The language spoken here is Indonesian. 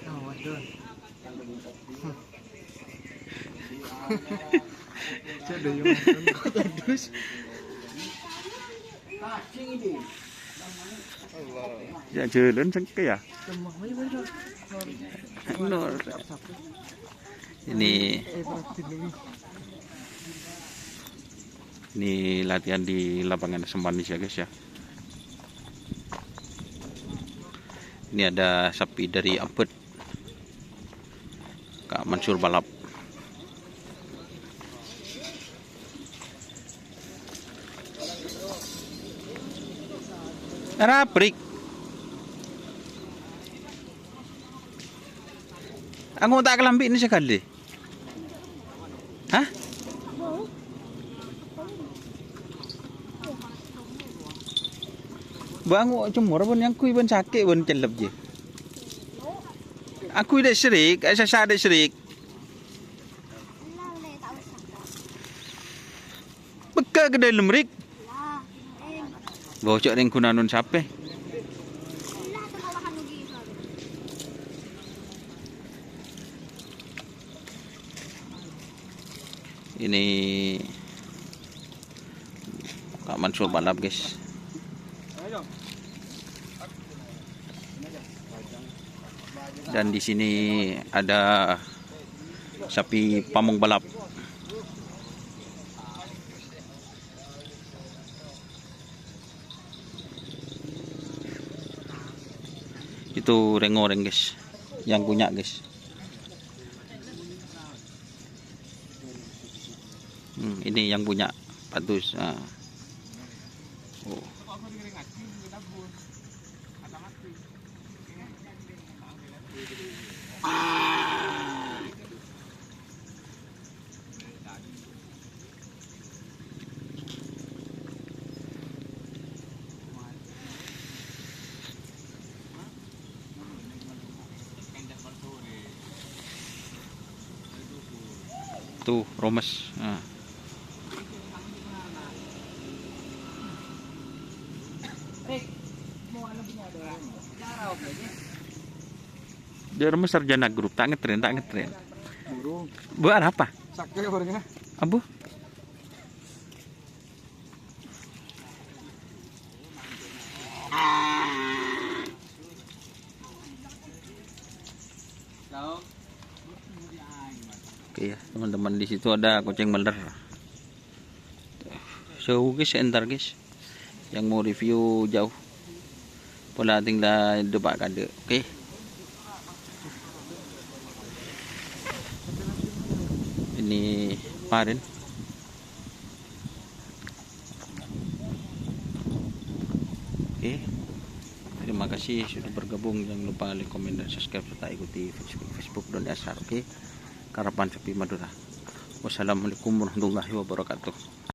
Oh, waduh. Jadi yang terus. Ya jalan sengke ya. Nur. Ini latihan di lapangan Semanis ya guys ya. Ini ada sapi dari Ampet, Kak Mansur balap. Raprik. Aku tak kelambi ini sekali. Hah? Bangu cumur pun yang kui pun sakit pun celep je. Aku dah serik, saya dah serik. Bekal ke dalam rik. Bocok ring kunanun siapa? Ini Kak Mansur balap guys. Dan di sini ada sapi pamong balap. Itu reng-oreng guys, yang punya guys. Ini yang punya Patus. Nah. Oh. Tuh Romes. Nah. Dia Romes sarjana grup, tak ngetren. Buat apa? Sakit orangnya. Abu? Oke ya teman-teman, di situ ada kucing meler. So guys, entar guys, yang mau review jauh, pola tinggal debat kada. Oke. Ini Parin. Oke. Terima kasih sudah bergabung. Jangan lupa like, komen, dan subscribe serta ikuti Facebook Doni Asar. Oke. Karapan Sapi Madura. Wassalamualaikum warahmatullahi wabarakatuh.